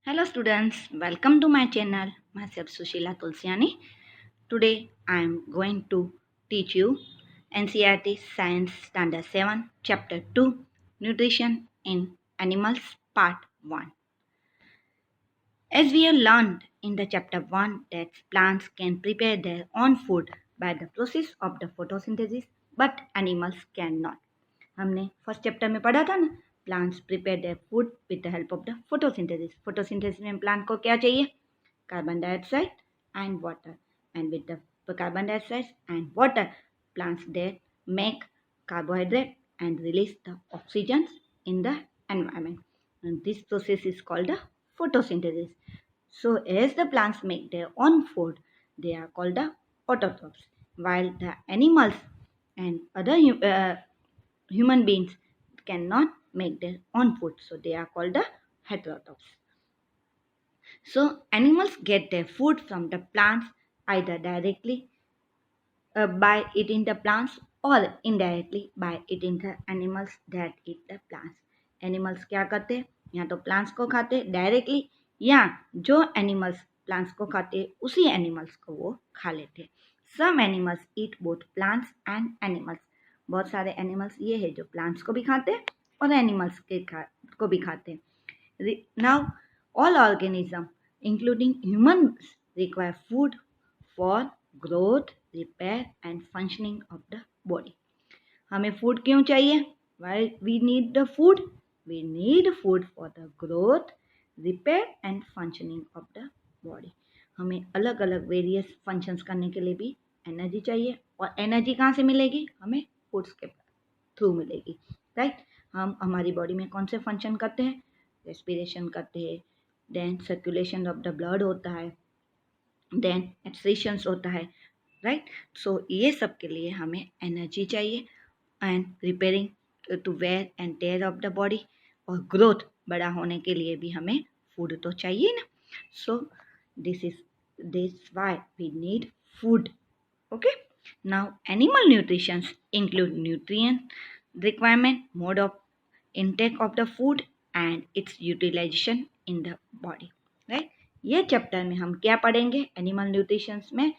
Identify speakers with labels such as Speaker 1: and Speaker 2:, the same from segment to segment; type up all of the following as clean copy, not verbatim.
Speaker 1: Hello students, welcome to my channel. Myself Sushila Tulsiani. Today I am going to teach you NCERT Science Standard 7 Chapter 2 Nutrition in Animals Part 1. As we have learned in the chapter 1 that plants can prepare their own food by the process of the photosynthesis but animals cannot. हमने first chapter में पढ़ा था ना, plants prepare their food with the help of the photosynthesis. Photosynthesis में plant को क्या चाहिए? Carbon dioxide and water, and with the carbon dioxide and water plants that make carbohydrate and release the oxygen in the environment, and this process is called the photosynthesis. So as the plants make their own food, they are called the autotrophs, while the animals and other human beings cannot make their own food, so they are called the heterotrophs. So animals get their food from the plants either directly by eating the plants or indirectly by eating the animals that eat the plants. Animals क्या करते हैं? या तो plants को खाते directly, या जो animals plants को खाते उसी animals को वो खा लेते. Some animals eat both plants and animals. बहुत सारे animals ये है जो plants को भी खाते हैं और animals को भी खाते हैं. Now all organisms including humans require food for growth, repair and functioning of the body. हमें food क्यों चाहिए? Why we need the food? We need food for the growth, repair and functioning of the body. हमें अलग अलग various functions करने के लिए भी एनर्जी चाहिए, और एनर्जी कहाँ से मिलेगी? हमें फूड्स के थ्रू मिलेगी, राइट. हम हमारी बॉडी में कौन से फंक्शन करते हैं? रेस्पिरेशन करते हैं, then circulation of the blood होता है, देन एक्सक्रीशंस होता है, राइट. सो ये सब के लिए हमें एनर्जी चाहिए, and repairing to wear and tear of the body, और ग्रोथ बड़ा होने के लिए भी हमें फूड तो चाहिए ना. So this why we need food. Okay. Now animal nutrition include nutrient requirement, mode of intake of the food and its utilization in the body, right. ये चैप्टर में हम क्या पढ़ेंगे? एनिमल न्यूट्रिशन में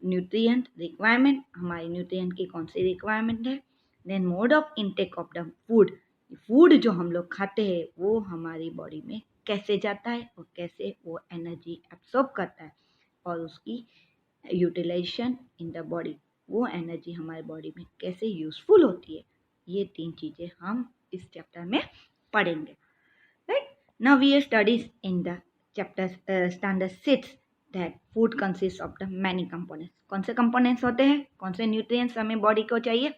Speaker 1: न्यूट्रिएंट रिक्वायरमेंट, हमारी nutrient की कौन सी रिक्वायरमेंट है, then mode of intake of the food, food जो हम लोग खाते हैं वो हमारी बॉडी में कैसे जाता है और कैसे वो एनर्जी एब्सॉर्ब करता है, और उसकी यूटिलाइजेशन इन द बॉडी, वो एनर्जी हमारी बॉडी में कैसे यूजफुल होती है. ये तीन चीज़ें हम इस चैप्टर में पढ़ेंगे, right. Now we studies in the chapter standard 6 that food consist of the many components. कौन से कंपोनेंट्स होते हैं? कौन से न्यूट्रिएंट्स हमें बॉडी को चाहिए?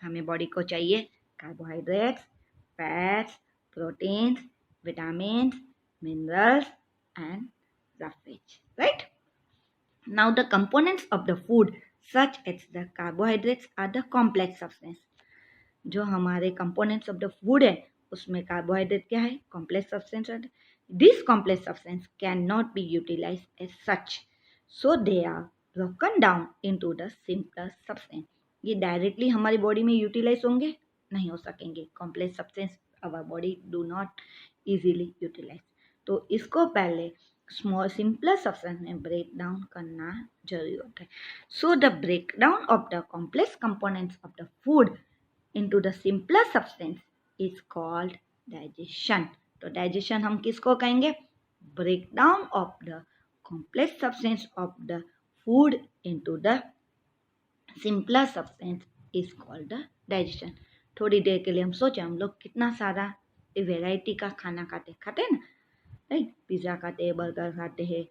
Speaker 1: हमें बॉडी को चाहिए carbohydrates, fats, proteins, vitamins, minerals and roughage, right. Now the components of the food such as the carbohydrates are the complex substance. जो हमारे कंपोनेंट्स ऑफ द फूड है उसमें कार्बोहाइड्रेट क्या है? कॉम्प्लेक्स सब्सटेंस है. This complex substance can not be utilize as such, so they are broken down into the simpler substance. ये directly हमारी body में यूटिलाइज होंगे? नहीं हो सकेंगे. Complex substance our body do not easily utilize. तो इसको पहले स्मॉल सिंपलर सब्सटेंस में ब्रेक डाउन करना जरूरी होता है. So the break down of the complex components of the food into the simpler substance is called digestion. तो digestion हम किसको कहेंगे? Breakdown of the complex substance of the food into the simpler substance is called the digestion. थोड़ी देर के लिए हम सोचें, हम लोग कितना सारा वेराइटी का खाना खाते हैं ना, राइट. पिज़्ज़ा खाते हैं, बर्गर खाते हैं,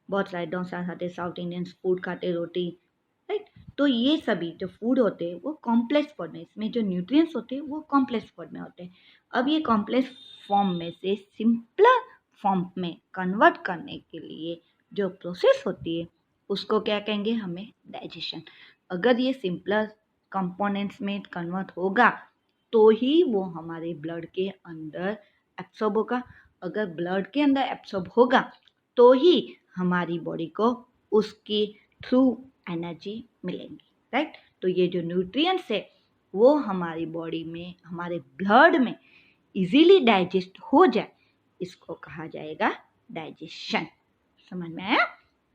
Speaker 1: बहुत सारे डोसा खाते, साउथ इंडियन फूड खाते, रोटी, राइट. तो ये सभी जो फूड होते हैं वो कॉम्प्लेक्स फॉर्म में, इसमें जो न्यूट्रिएंट्स होते हैं वो कॉम्प्लेक्स फॉर्म में होते हैं. अब ये कॉम्प्लेक्स फॉर्म में से सिंपलर फॉर्म में कन्वर्ट करने के लिए जो प्रोसेस होती है उसको क्या कहेंगे? हमें डाइजेशन. अगर ये सिंपलर कंपोनेंट्स में कन्वर्ट होगा तो ही वो हमारे ब्लड के अंदर एब्सॉर्ब होगा. अगर ब्लड के अंदर एब्सॉर्ब होगा तो ही हमारी बॉडी को उसके थ्रू एनर्जी मिलेंगी, राइट. तो ये जो न्यूट्रिएंट्स है वो हमारी बॉडी में, हमारे ब्लड में इजीली डाइजेस्ट हो जाए, इसको कहा जाएगा डाइजेशन। समझ में आया?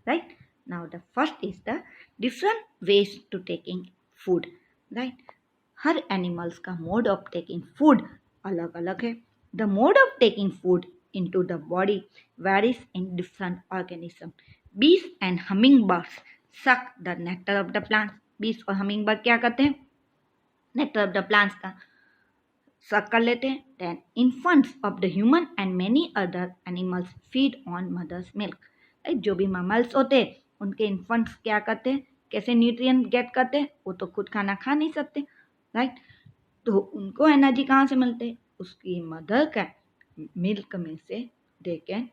Speaker 1: Right. Now the first is the different ways to taking food. Right. हर एनिमल्स का मोड ऑफ टेकिंग फूड अलग अलग है। The mode of taking food into the body varies in different organisms. Bees and hummingbirds suck the nectar of the plants. Bees और hummingbird क्या करते हैं? nectar of the plants का सक कर लेते हैं. Then infants of the human and many other animals feed on mother's milk. जो भी mammals होते हैं उनके इन्फेंट्स क्या करते हैं, कैसे न्यूट्रिएंट गेट करते हैं? वो तो खुद खाना खा नहीं सकते, राइट. तो उनको एनर्जी कहाँ से मिलते हैं? उसकी मदर का मिल्क में से they can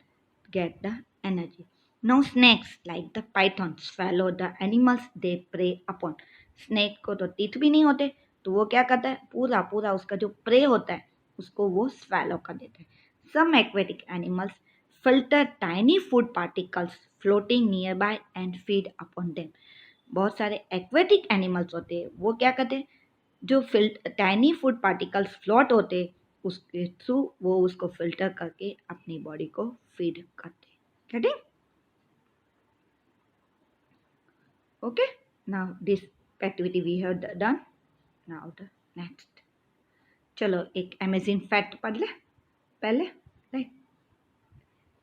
Speaker 1: get the energy. Now snakes like the python swallow the animals they prey upon. Snake को तो टीथ भी नहीं होते, तो वो क्या करता है, पूरा पूरा उसका जो प्रे होता है उसको वो swallow कर देता है. Some aquatic animals filter tiny food particles floating near by and feed upon them. बहुत सारे एक्वेटिक एनिमल्स होते हैं, वो क्या करते हैं, जो टाइनी फूड पार्टिकल्स फ्लोट होते उसके थ्रू वो उसको फिल्टर करके अपनी बॉडी को फीड करते. Getting? Okay. Now this activity we have done. Now the next. चलो एक अमेजिंग फैक्ट पढ़ ले पहले. Right.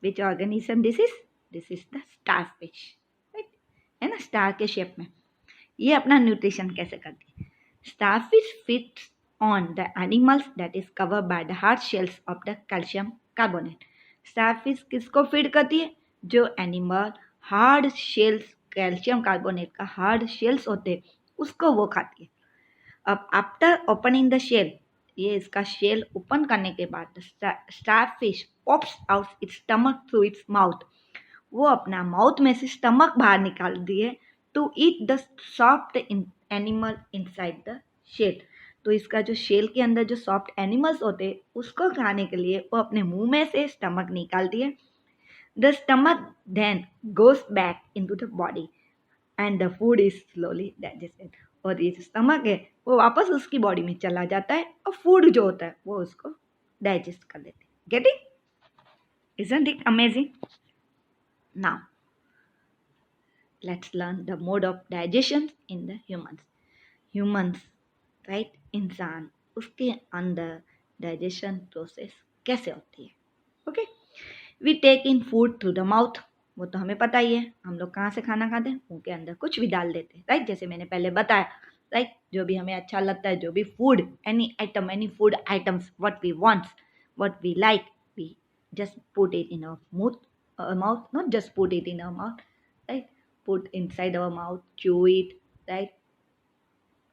Speaker 1: Which organism this is? This is the starfish. Right. है ना, स्टार के शेप में. ये अपना न्यूट्रिशन कैसे करती है? Starfish feeds on the animals that is covered by the hard shells of the calcium carbonate. Starfish किसको फीड करती है? जो animal hard shells, calcium carbonate का हार्ड शेल्स होते हैं उसको वो खाती है. अब आफ्टर ओपनिंग द शेल, ये इसका शेल ओपन करने के बाद starfish pops out its stomach through its mouth. वो अपना माउथ में से स्टमक बाहर निकालती है to eat the soft animal inside the shell. तो इसका जो शेल के अंदर जो सॉफ्ट एनिमल्स होते हैं उसको खाने के लिए वो अपने मुंह में से स्टमक निकालती है. The stomach then goes back into the body and the food is slowly digested. और ये जो स्टमक है वो वापस उसकी बॉडी में चला जाता है और फूड जो होता है वो उसको डाइजेस्ट कर देते हैं. Getting? Isn't it amazing? Now let's learn the mode of digestion in the humans. Right. इंसान, उसके अंदर डाइजेशन प्रोसेस कैसे होती है? Okay. We take in food through the mouth. वो तो हमें पता ही है, हम लोग कहाँ से खाना खाते हैं, मुंह के अंदर कुछ भी डाल देते हैं, राइट. जैसे मैंने पहले बताया, राइट. जो भी हमें अच्छा लगता है, जो भी food, any food items, what we want, what we like, we just put it in our mouth, not just put it in our mouth, right. Put inside our mouth, chew it, right?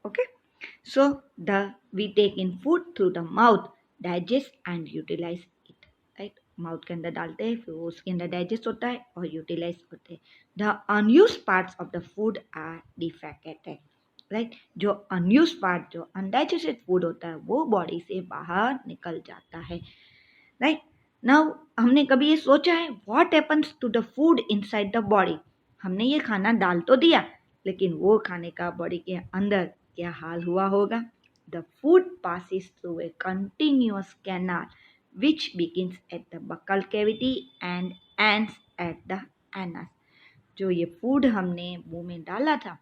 Speaker 1: Okay. So we take in food through the mouth, digest and utilize it, right? Mouth के अंदर डालते हैं, फिर उसके अंदर digest होता है और utilize होते हैं. The unused parts of the food are defecated, right? जो unused part, जो undigested food होता है वो बॉडी से बाहर निकल जाता है, right? Now हमने कभी ये सोचा है what happens to the food inside the body? हमने ये खाना डाल तो दिया, लेकिन वो खाने का बॉडी के अंदर क्या हाल हुआ होगा? The food passes through a continuous canal which begins at the buccal cavity and ends at the anus. जो ये फूड हमने मुंह में डाला था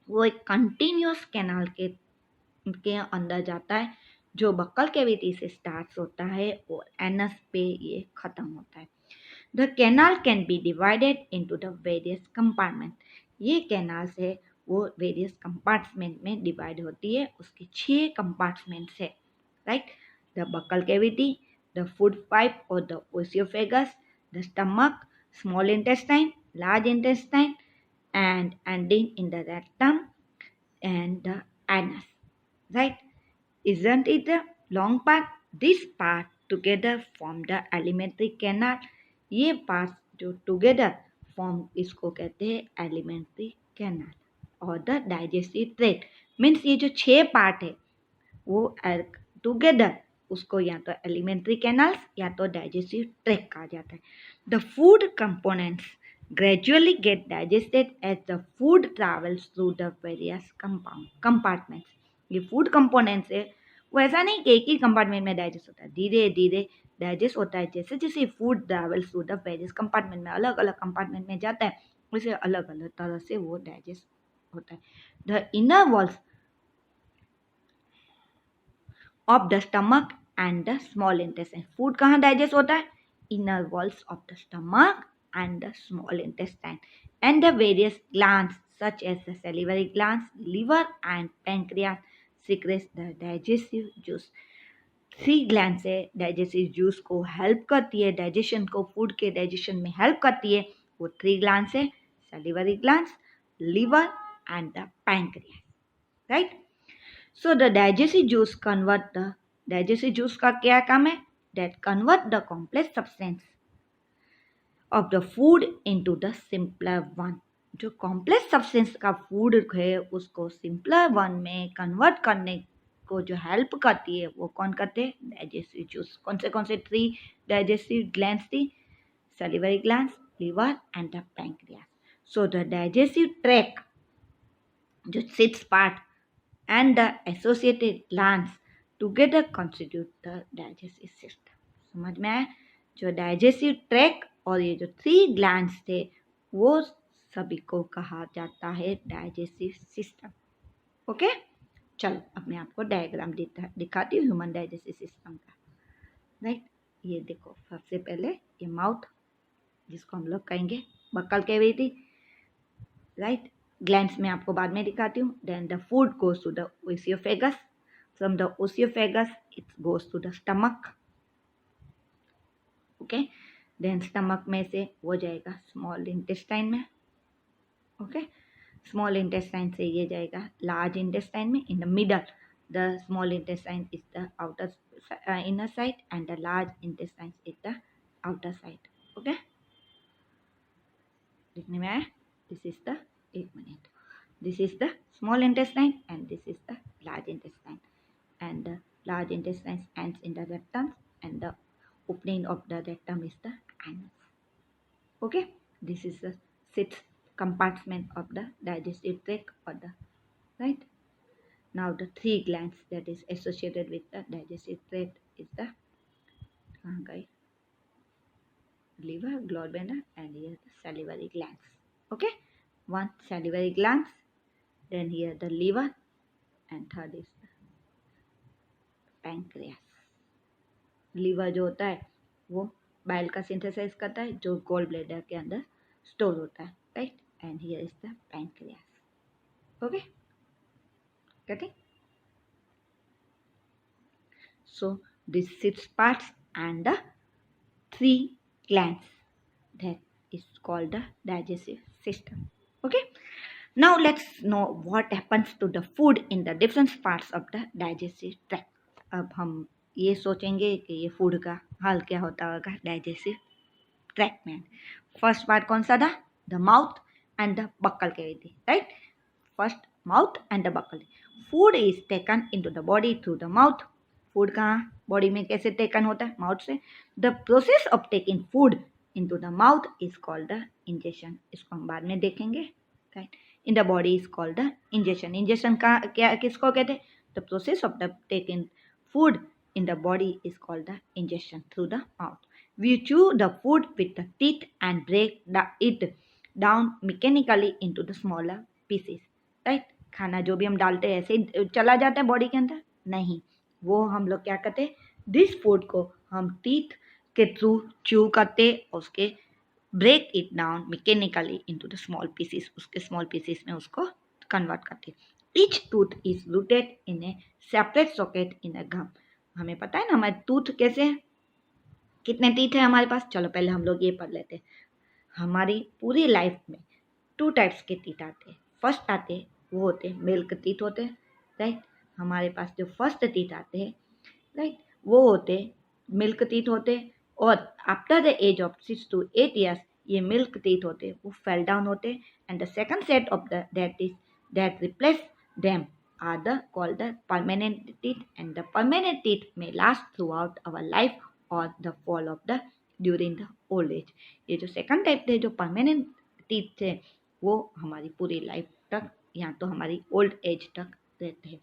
Speaker 1: वो एक कंटिन्यूअस कैनाल के अंदर जाता है, जो बकल कैविटी से स्टार्ट होता है और एनस पे ये खत्म होता है. The canal can be divided into the various compartments. ये कैनाल है वो वेरियस कंपार्टमेंट में डिवाइड होती है. उसके 6 कंपार्टमेंट्स है, right. The buccal cavity, the food pipe और the oesophagus, the stomach, small intestine, large intestine and ending in the rectum and the anus, right? Isn't it a long part? This part together form the alimentary canal. ये part जो together form इसको कहते हैं alimentary canal. और the digestive tract means ये जो 6 part है वो टुगेदर उसको या तो एलिमेंट्री कैनाल्स या तो डाइजेस्टिव ट्रैक्ट कहा जाता है. The food components gradually get digested as the food travels through the various compartments. ये फूड कंपोनेंट्स है वो ऐसा नहीं कि एक ही कंपार्टमेंट में डाइजेस्ट होता है, धीरे धीरे डाइजेस्ट होता है। जैसे जैसे food travels through the various compartment में, अलग अलग कंपार्टमेंट में जाता है, उसे अलग अलग तरह से वो डाइजेस्ट होता है। The inner walls of the stomach and the small intestine. Food कहाँ डाइजेस्ट होता है? Inner walls of the stomach and the small intestine and the various glands such as the salivary glands, liver and pancreas secrets the digestive juice. 3 gland से digestive juice को help करती है, digestion को, food के digestion में help करती है। वो 3 ग्लैंड से salivary glands, liver and the pancreas, right. So the digestive juice का क्या काम है? That convert the complex substance of the food into the simpler one. जो complex substance का food है उसको simpler one में convert करने को जो help करती है वो कौन करते हैं? Digestive juice। कौन से 3 digestive glands थी? Salivary glands, liver and the pancreas. So the digestive tract जो 6 part and the associated glands together constitute the digestive system। समझ में आया? जो डाइजेस्टिव ट्रैक और ये जो 3 ग्लैंड्स थे वो सभी को कहा जाता है डाइजेस्टिव सिस्टम। ओके, चलो अब मैं आपको डायग्राम दिखाती हूँ ह्यूमन डाइजेस्टिव सिस्टम का, राइट। ये देखो, सबसे पहले ये माउथ, जिसको हम लोग कहेंगे बक्कल कैविटी, राइट। ग्लैंड्स में आपको बाद में दिखाती हूँ। Then the food goes to the oesophagus, from the oesophagus it goes to the stomach, okay. Then stomach में से वो जाएगा स्मॉल इंटेस्टाइन में, ओके। स्मॉल इंटेस्टाइन से ये जाएगा लार्ज इंटेस्टाइन में। In the middle the small intestine is the outer inner side and the large intestine is the outer side, okay. देखने में आया? दिस इज द, एक minute, this is the small intestine and this is the large intestine, and the large intestine ends in the rectum and the opening of the rectum is the anus, okay। This is the 6th compartment of the digestive tract or the, right। Now the 3 glands that is associated with the digestive tract is the liver, gallbladder and here the salivary glands, okay। One salivary glands, then here the liver and third is the pancreas। Liver जो होता है वो bile का synthesise करता है जो gall bladder के अंदर स्टोर होता है, right. And here is the pancreas, okay, getting? So these 6 parts and the 3 glands, that is called the digestive system, okay। Now let's know what happens to the food in the different parts of the digestive tract। अब हम ये सोचेंगे कि ये food का हाल क्या होता होगा डाइजेस्टिव ट्रैक्ट में। फर्स्ट पार्ट कौन सा था? The mouth and the buccal cavity, right. First mouth and the buccal. Food is taken into the body through the mouth. Food कहाँ बॉडी में कैसे टेकन होता है? माउथ से। The process of taking food into the mouth is called the injection. इसको हम बाद में देखेंगे, right. In the body is called the injection. Injection का क्या, किसको कहते हैं? The process of the taking food in the body is called the ingestion through the mouth. We chew the food with the teeth and break it down mechanically into the smaller pieces, right। खाना जो भी हम डालते हैं ऐसे ही चला जाता है बॉडी के अंदर? नहीं, वो हम लोग क्या करते हैं, दिस फूड को हम टीथ के थ्रू च्यू करते, उसके break it down mechanically into the small pieces, उसके स्मॉल पीसेस में उसको कन्वर्ट करते। Each tooth is rooted in a separate socket in a gum. हमें पता है ना हमारे टूथ कैसे हैं, कितने टीथ है हमारे पास। चलो पहले हम लोग ये पढ़ लेते हैं। हमारी पूरी लाइफ में 2 टाइप्स के टीथ आते हैं। फर्स्ट आते हैं वो होते हैं मिल्क टीथ होते हैं, राइट। हमारे पास जो फर्स्ट टीथ आते हैं, राइट, वो होते हैं मिल्क टीथ होते हैं। और after the age of 6 to 8 years ये मिल्क टीथ होते हैं वो फेल डाउन होते हैं। And the second set of the that replace them are the called the permanent teeth, and the permanent teeth may last throughout our life or the fall of the during the old age। ये जो second type थे जो permanent teeth थे वो हमारी पूरी life तक या तो हमारी ओल्ड एज तक रहते हैं,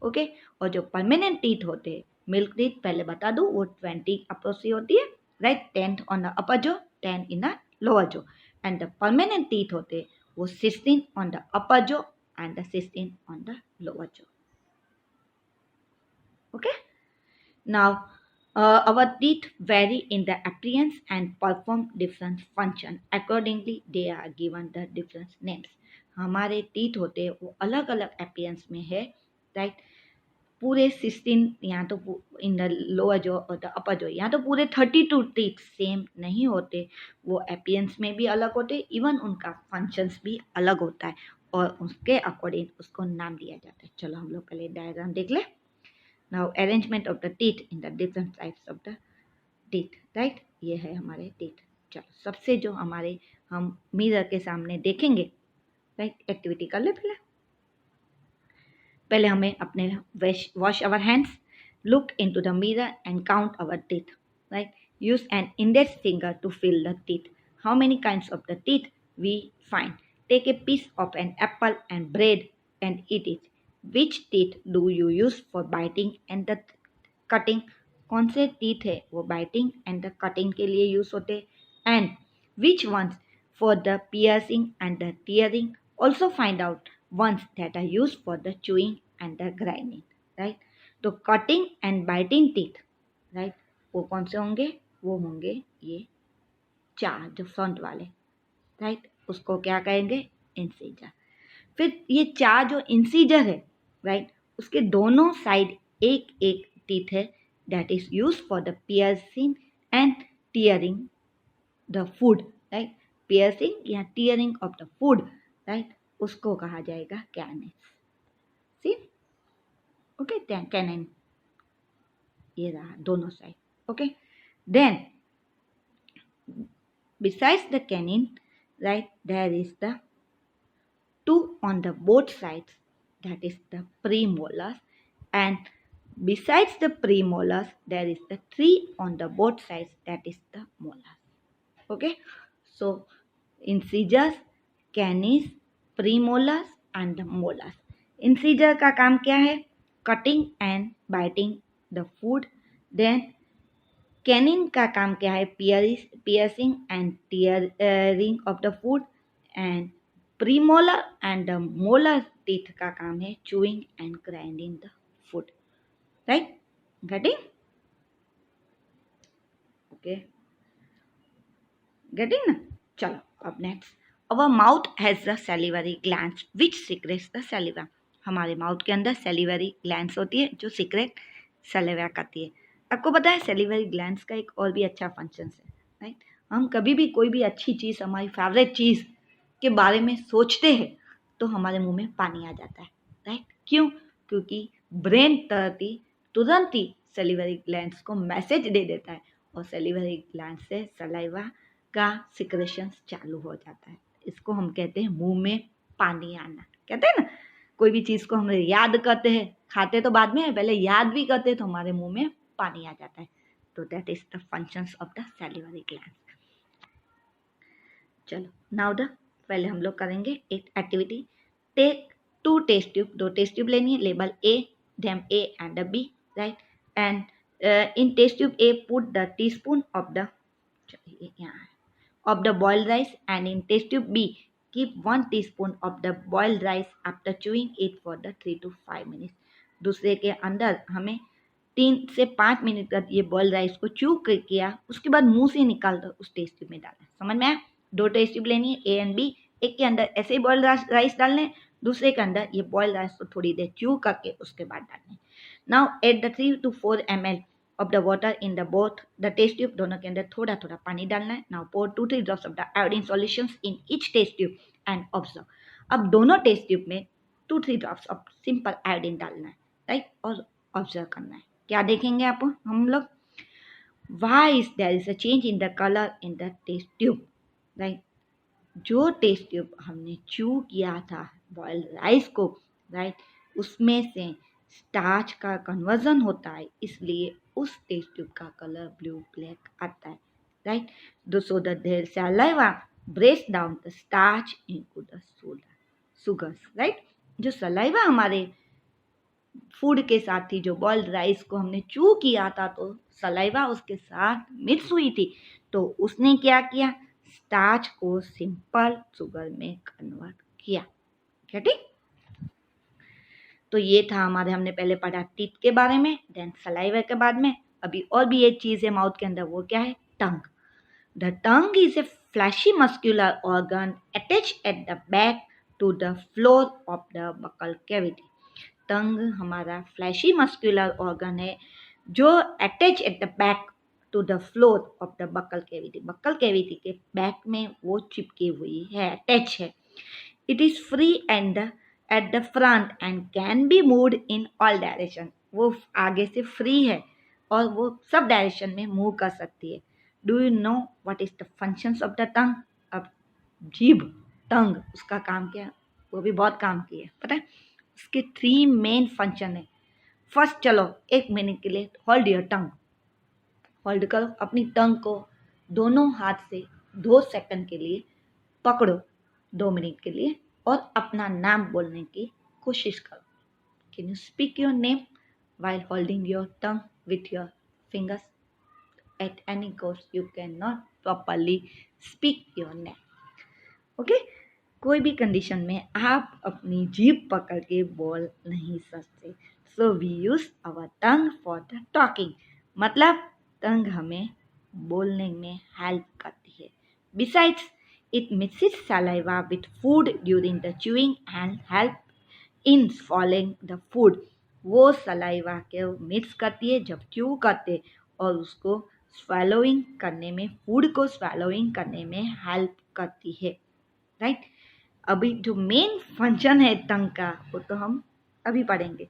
Speaker 1: ओके। और जो परमानेंट टीथ होते हैं, मिल्क टीथ पहले बता दूँ वो 20 अप्रोक्सी होती है, राइट, 10 ऑन द अपर जो, 10 इन द लोअर जो, एंड द परमानेंट टीथ होते हैं वो 16 ऑन द अपर जो and the 16 on the lower जो, okay. Now, our teeth vary in the appearance and perform different function. Accordingly, they are given the different names. हमारे teeth होते हैं वो अलग अलग अपीयरेंस में है, राइट। पूरे 16 यहाँ तो इन द लोअर जो और द अपर जो, यहाँ तो पूरे 32 टीथ सेम नहीं होते, वो अपीयरेंस में भी अलग होते, इवन उनका फंक्शंस भी अलग होता है और उसके अकॉर्डिंग उसको नाम दिया जाता है। चलो हम लोग पहले डायग्राम देख ले। Now arrangement of the teeth in the different types of the teeth, right? ये है हमारे teeth। चलो सबसे जो हमारे हम मिरर के सामने देखेंगे, राइट, एक्टिविटी कर ले। पहले हमें अपने wash our hands, look into the mirror and count our teeth, right. Use an index finger to feel the teeth, how many kinds of the teeth we find, take a piece of an apple and bread and eat it, which teeth do you use for biting and the cutting, कौन से teeth है वो biting and the cutting के लिए use होते, and which ones for the piercing and the tearing, also find out ones that are used for the chewing and the grinding, right? तो cutting and biting teeth, right, वो कौन से होंगे, वो होंगे ये चार जो फ्रंट वाले, राइट, उसको क्या कहेंगे, इंसीजर। फिर ये चार जो इंसीजर है, राइट, उसके दोनों साइड एक एक टीथ है that is use for the piercing and tearing the food, right, piercing या tearing of the food, right, उसको कहा जाएगा कैनिस, सी, ओके, कैनिन, ये रहा दोनों side, okay. Then besides the canine, right, there is the 2 on the both sides, that is the premolars, and besides the premolars there is the 3 on the both sides, that is the molars, okay। So incisors, canines, premolars and the molars. Incisor का काम क्या है, cutting and biting the food. Then canine का काम क्या है, piercing and tearing of the food, and premolar and the molar teeth का काम है chewing and grinding the food, right, getting, okay, getting ना। चलो अब next, Our mouth has the salivary glands which secretes the saliva. हमारे mouth के अंदर salivary glands होती है जो सीक्रेट सलेवा करती है। आपको पता है सेलिवरी ग्लैंड्स का एक और भी अच्छा फंक्शन है, राइट। हम कभी भी कोई भी अच्छी चीज़, हमारी फेवरेट चीज़ के बारे में सोचते हैं तो हमारे मुंह में पानी आ जाता है, राइट। क्यों, क्योंकि ब्रेन तुरंत ही सेलिवरी ग्लैंड्स को मैसेज दे देता है और सेलिवरी ग्लैंड से सलाइवा का सिक्रेशन चालू हो जाता है। इसको हम कहते हैं मुंह में पानी आना, कहते हैं ना, कोई भी चीज़ को हम याद करते हैं, खाते तो बाद में, पहले याद भी करते हैं तो हमारे मुंह में पानी आ जाता है, तो that is the functions of the salivary glands. चलो नाउ द पहले हम लोग करेंगे एक activity, take 2 test tube, 2 test tube लेनी है, label a them A and the B, right, and in test tube A put the teaspoon of the, यहाँ of the boiled rice, and in test tube B keep 1 teaspoon of the boiled rice after chewing it for the 3 to 5 minutes। दूसरे के अंदर हमें 3 से 5 minute तक ये boiled rice को chew किया, उसके बाद मुंह से निकाल कर उस टेस्ट ट्यूब में डालना। समझ में आया, 2 टेस्ट ट्यूब लेनी है ए एंड बी, एक के अंदर ऐसे ही बॉइल्ड राइस डालने, दूसरे के अंदर ये बॉइल्ड राइस को थोड़ी देर च्यू करके उसके बाद डालने। Now add the 3 to 4 ml of the water in the both the test tube, दोनों के अंदर थोड़ा थोड़ा पानी डालना है। Now pour 2-3 drops of the iodine solutions in each test tube and observe। अब दोनों टेस्ट ट्यूब में 2-3 drops of simple iodine डालना है, राइट, और ऑब्जर्व करना है। क्या देखेंगे आप हम लोग, why is there is a change in the color in the test tube, right. जो टेस्ट ट्यूब हमने च्यू किया था बॉइल्ड राइस को, राइट, उसमें से स्टार्च का कन्वर्जन होता है, इसलिए उस टेस्ट ट्यूब का कलर ब्लू ब्लैक आता है, right. So that their saliva breaks down the starch into the sugars, right. जो सलाइवा हमारे फूड के साथ ही जो बॉइल्ड राइस को हमने चू किया था तो सलाइवा उसके साथ मिक्स हुई थी, तो उसने क्या किया, स्टार्च को सिंपल शुगर में कन्वर्ट किया। क्या ठीक? तो ये था हमारे, हमने पहले पढ़ा टीथ के बारे में, देन सलाइवा के बाद में अभी और भी एक चीज़ है माउथ के अंदर, वो क्या है, tongue. The tongue is a fleshy muscular organ attach at the back to the floor of the buccal cavity. Tongue हमारा फ्लैशी मस्क्यूलर ऑर्गन है जो attach at the back to the floor of the buccal cavity, buccal cavity के back में वो चिपकी हुई है, attach है। It is free end at the front end can be moved in all direction, वो आगे से फ्री है और वो सब डायरेक्शन में मूव कर सकती है। Do you know what is the functions of the टंग? अब जीभ, टंग, उसका काम क्या है, वो भी बहुत काम किया है, पता है? उसके 3 मेन फंक्शन है। फर्स्ट, चलो 1 मिनट के लिए होल्ड योर टंग, होल्ड करो अपनी टंग को, दोनों हाथ से 2 सेकंड के लिए पकड़ो, 2 मिनट के लिए, और अपना नाम बोलने की कोशिश करो। Can you speak your name while holding your tongue with your fingers? At any cost, you cannot properly speak your name. Okay? कोई भी कंडीशन में आप अपनी जीभ पकड़ के बोल नहीं सकते। So we use our tongue for the talking, मतलब टंग हमें बोलने में हेल्प करती है। Besides it mixes saliva with food during the chewing and help in swallowing the food, वो सलाइवा के मिक्स करती है जब च्यू करते, और उसको swallowing करने में, फूड को swallowing करने में हेल्प करती है। राइट? अभी जो मेन फंक्शन है टंग का वो तो हम अभी पढ़ेंगे।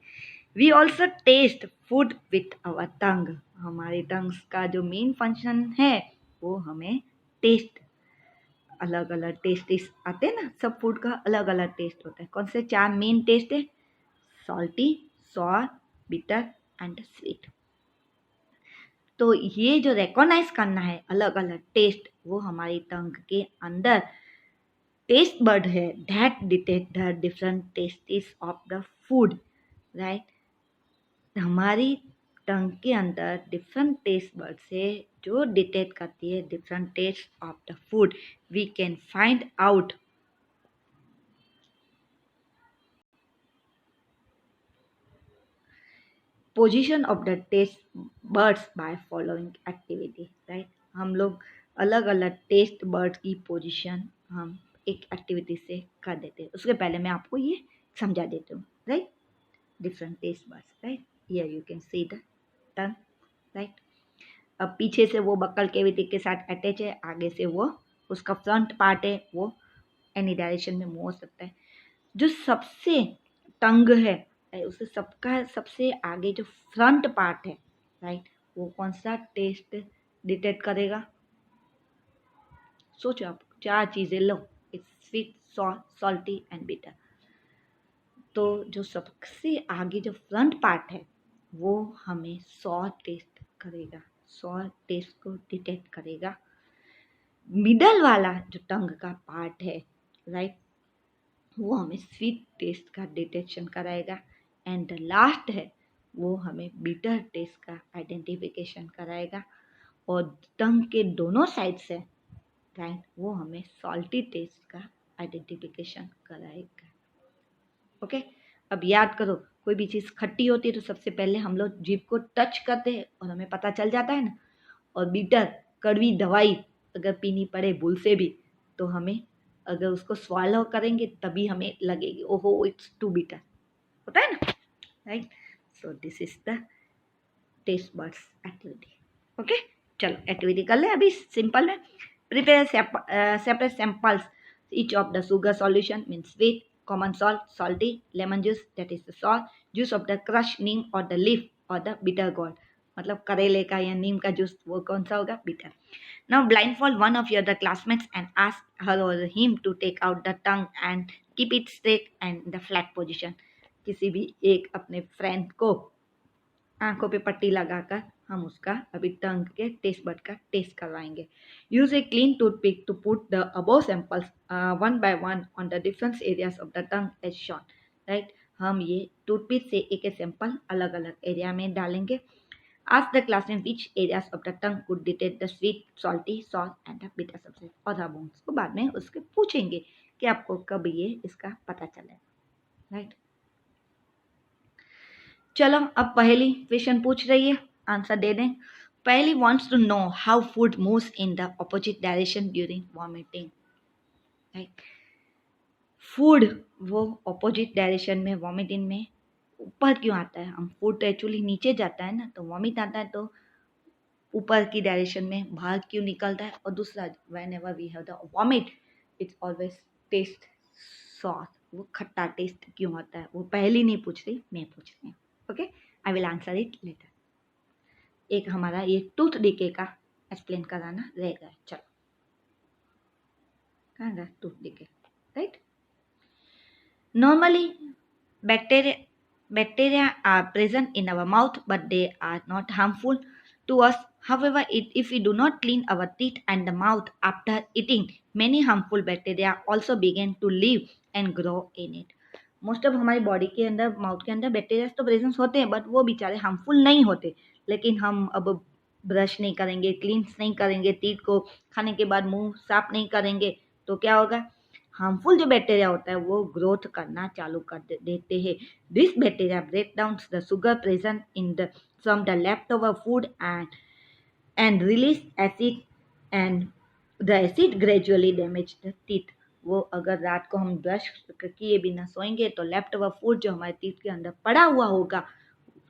Speaker 1: We also taste food with our tongue, हमारे टंग्स का जो मेन फंक्शन है वो हमें टेस्ट, अलग अलग टेस्ट आते हैं ना, सब फूड का अलग अलग टेस्ट होता है। कौन से 4 मेन टेस्ट है? Salty, sour, bitter and sweet. तो ये जो रिकॉग्नाइज करना है अलग अलग टेस्ट, वो हमारी टंग के अंदर टेस्ट बर्ड है, that detect the different tests of the food. Right? हमारी टंग के अंदर डिफरेंट टेस्ट बर्ड से जो डिटेक्ट करती है different taste of the food, we can find out position of the taste buds by following activity. Right? हम लोग अलग अलग टेस्ट बर्ड्स की पोजीशन हम एक एक्टिविटी से कर देते हैं। उसके पहले मैं आपको ये समझा देती हूँ। Right? Different taste buds. Right? Here you can see the tongue. Right? अब पीछे से वो बक्कल कैविटी के साथ अटैच है, आगे से वो उसका फ्रंट पार्ट है, वो एनी डायरेक्शन में मूव हो सकता है। जो सबसे टंग है उसे सबका सबसे आगे जो फ्रंट पार्ट है, राइट, वो कौन सा टेस्ट डिटेक्ट करेगा? सोचो आप, 4 चीज़ें लो, it's sweet, salty and bitter. तो जो सबसे आगे जो फ्रंट पार्ट है वो हमें सॉ टेस्ट करेगा, सॉ टेस्ट को डिटेक्ट करेगा। मिडल वाला जो टंग का पार्ट है, राइट, वो हमें स्वीट टेस्ट का डिटेक्शन कराएगा। एंड लास्ट है वो हमें बिटर टेस्ट का आइडेंटिफिकेशन कराएगा। और टंग के दोनों साइड से, राइट, वो हमें सॉल्टी टेस्ट का आइडेंटिफिकेशन कराएगा। ओके? अब याद करो, कोई भी चीज़ खट्टी होती है तो सबसे पहले हम लोग जीभ को टच करते हैं और हमें पता चल जाता है ना। और बिटर, कड़वी दवाई अगर पीनी पड़े भूल से भी, तो हमें अगर उसको स्वॉलो करेंगे तभी हमें लगेगी ओहो इट्स टू बिटर, होता है ना। Right? So this is the taste birds activity. Okay, चलो एक्टिविटी कर ले अभी सिंपल में। Prepare separate samples each of the sugar solution means sweet, common salt, salty, lemon juice that is the salt, juice of the crushed neem or the leaf or the bitter gourd, मतलब करेले का या नीम का juice, वो कौन सा होगा? Bitter. Now blindfold one of your the classmates and ask her or him to take out the tongue and keep it straight and the flat position. किसी भी एक अपने फ्रेंड को आंखों पे पट्टी लगाकर हम उसका अभी टंग के टेस्ट बड का टेस्ट करवाएंगे। Use a clean toothpick to put the above samples one by one on the different areas of the tongue as shown. Right? हम ये टूथपिक से एक एक सैंपल अलग अलग एरिया में डालेंगे. Ask the classroom which areas of the tongue could detect the sweet, salty, sour and the bitter substance. और हम उसको बाद में उसके पूछेंगे कि आपको कब ये इसका पता चले. राइट. चलो अब पहली क्वेश्चन पूछ रही है, आंसर दे दें. पहली wants to know how food moves in the opposite direction during vomiting. Right. Food वो ऑपोजिट डायरेक्शन में वॉमिटिंग में ऊपर क्यों आता है? हम फूड तो एक्चुअली नीचे जाता है ना, तो वॉमिट आता है तो ऊपर की डायरेक्शन में बाहर क्यों निकलता है? और दूसरा, whenever we have the vomit it's always taste sour, वो खट्टा टेस्ट क्यों आता है? वो पहली नहीं पूछ रही, मैं पूछ रही हूँ. Okay, I will answer it later. एक हमारा ये टूथ डिके का एक्सप्लेन कराना रह गया. चलो, कहाँ गया tooth decay? Right. Normally, bacteria are present in our mouth, but they are not harmful to us. However, if we do not clean our teeth and the mouth after eating, many harmful bacteria also begin to live and grow in it. Most of हमारी body के अंदर, mouth के अंदर bacteria तो presence होते हैं, but वो बेचारे हार्मफुल नहीं होते. लेकिन हम अब ब्रश नहीं करेंगे, क्लीन्स नहीं करेंगे, टीथ को खाने के बाद मुंह साफ नहीं करेंगे, तो क्या होगा? हार्मफुल जो बैक्टीरिया होता है वो ग्रोथ करना चालू कर देते हैं. This bacteria break down the sugar present in the from the left over food and release acid and the acid gradually damage the teeth. वो अगर रात को हम ब्रश किए बिना सोएंगे तो लेफ्ट ओवर फूड जो हमारे टीथ के अंदर पड़ा हुआ होगा,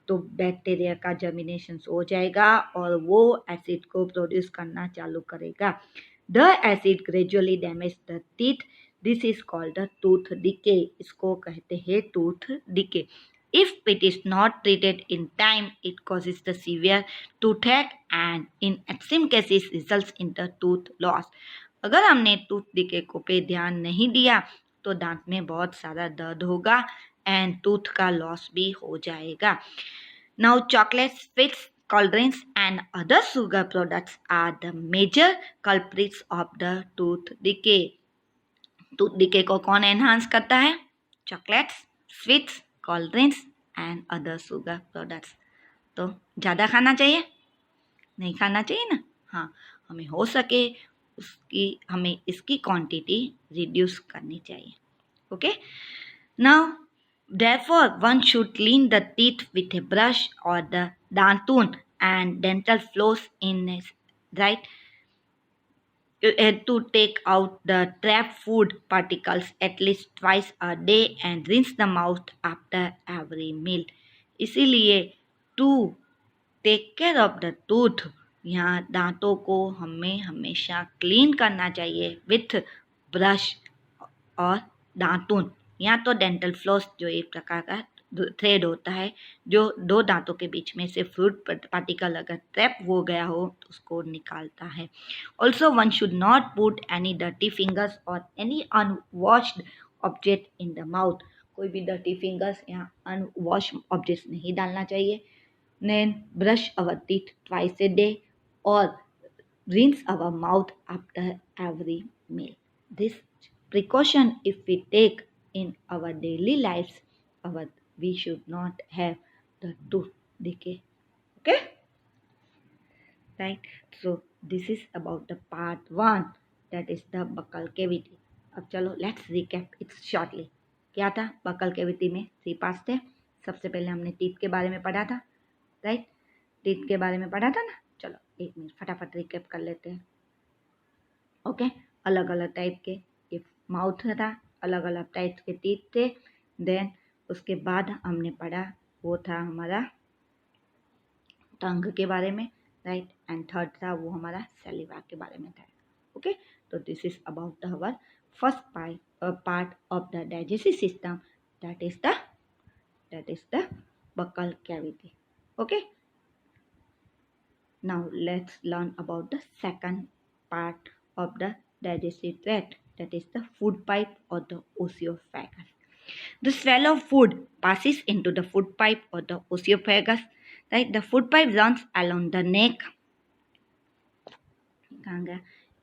Speaker 1: तो बैक्टीरिया का जर्मिनेशन हो जाएगा और वो एसिड को प्रोड्यूस करना चालू करेगा. The acid gradually damage the teeth. This is called the tooth decay. इसको कहते हैं tooth decay. If it is not treated in time, it causes the severe toothache and in extreme cases results in the tooth loss. अगर हमने tooth decay को पे ध्यान नहीं दिया तो दांत में बहुत सारा दर्द होगा एंड टूथ का लॉस भी हो जाएगा. Now chocolates, sweets, cold drinks and other sugar products are the major culprits of the tooth decay. Tooth decay को कौन एनहांस करता है? Chocolates, sweets, cold drinks and other sugar products. तो ज़्यादा खाना चाहिए? नहीं खाना चाहिए ना. हाँ, हमें हो सके हमें इसकी क्वांटिटी रिड्यूस करनी चाहिए. Okay. Now therefore one should clean the teeth with a brush or the dantoon and dental floss in right. You have to take out the trapped food particles at least twice a day and rinse the mouth after every meal. इसीलिए to take care of the tooth, यहाँ दांतों को हमें हमेशा clean करना चाहिए with brush और दांतुन या तो डेंटल फ्लॉस, जो एक प्रकार का थ्रेड होता है जो दो दांतों के बीच में से फ्रूट पार्टिकल अगर ट्रैप हो गया हो तो उसको निकालता है. Also one should not put any dirty fingers और any unwashed object in the mouth. कोई भी डर्टी फिंगर्स या अनवॉश ऑब्जेक्ट नहीं डालना चाहिए. Then brush our teeth twice a day और rinse our mouth after every meal. This precaution if we take in our daily lives, we should not have the tooth decay. Okay? Right? So this is about the part 1, that is the buccal cavity. अब चलो let's recap it shortly. क्या था buccal cavity में? 3 parts थे. सबसे पहले हमने teeth के बारे में पढ़ा था. राइट, टीथ के बारे में पढ़ा था ना. चलो एक मिनट फटाफट रिकैप कर लेते हैं. ओके, अलग अलग टाइप के ये माउथ था, अलग अलग टाइप के टीथ थे. देन उसके बाद हमने पढ़ा वो था हमारा टंग के बारे में. राइट, एंड थर्ड था वो हमारा सैलिवा के बारे में था. ओके, तो this is about our first part of the digestive system, that is the buccal cavity. Okay, now let's learn about the second part of the digestive tract, that is the food pipe or the oesophagus. The swallow of food passes into the food pipe or the oesophagus. Right, the food pipe runs along the neck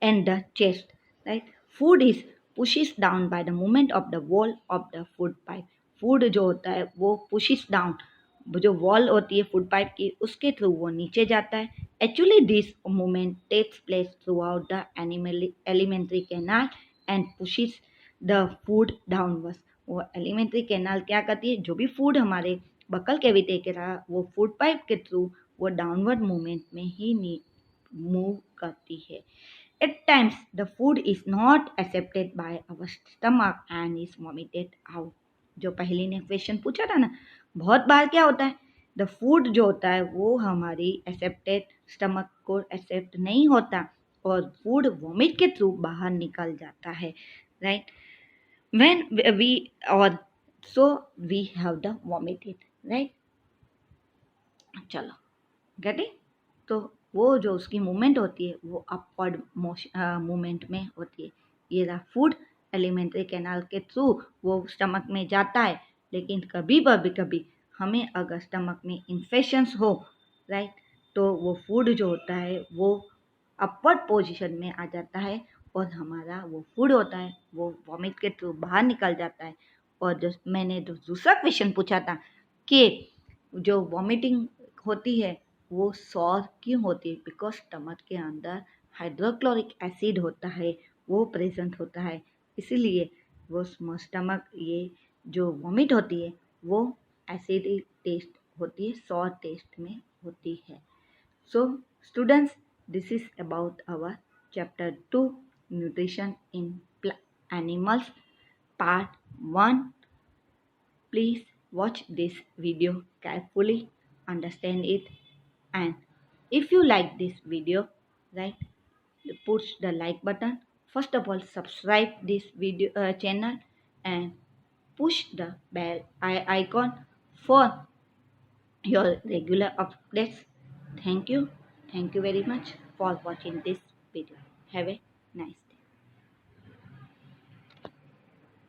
Speaker 1: and the chest. Right, food is pushes down by the movement of the wall of the food pipe. Food जो होता है वो पुशिस down, जो wall होती है food pipe की उसके through वो नीचे जाता है. Actually this movement takes place through the alimentary canal and pushes the food downwards. वो एलिमेंट्री कैनाल क्या करती है, जो भी फूड हमारे बकल कैविटी के रहा वो फूड पाइप के थ्रू वो डाउनवर्ड मूवमेंट में ही मूव करती है. At times, the food is not accepted by our stomach and is vomited out. जो पहली ने क्वेश्चन पूछा था ना, बहुत बार क्या होता है, द फूड जो होता है वो हमारी एक्सेप्टेड स्टमक को एक्सेप्ट नहीं होता और फूड वॉमिट के थ्रू बाहर निकल जाता है. Right, when we or so we have the vomited. Right, चलो गेट इट. तो वो जो उसकी मूवमेंट होती है वो अपवर्ड मूवमेंट में होती है. ये रहा फूड एलिमेंट्री कैनाल के थ्रू वो स्टमक में जाता है, लेकिन कभी कभी हमें अगर स्टमक में इन्फेक्शंस हो, राइट, तो वो फूड जो होता है वो अपवर्ड पोजीशन में आ जाता है और हमारा वो फूड होता है वो वॉमिट के थ्रू बाहर निकल जाता है. और जो मैंने जो दूसरा क्वेश्चन पूछा था कि जो वॉमिटिंग होती है वो सॉर क्यों होती है, बिकॉज स्टमक के अंदर हाइड्रोक्लोरिक एसिड होता है वो प्रेजेंट होता है, इसीलिए वो स्टमक ये जो वॉमिट होती है वो एसिडिक टेस्ट होती है, सॉर टेस्ट में होती है. So students, this is about our chapter 2 nutrition in animals part 1. Please watch this video carefully, understand it, and if you like this video, right, push the like button. First of all, subscribe this video channel and push the bell icon for your regular updates. Thank you. Thank you very much for watching this video. Have a nice day.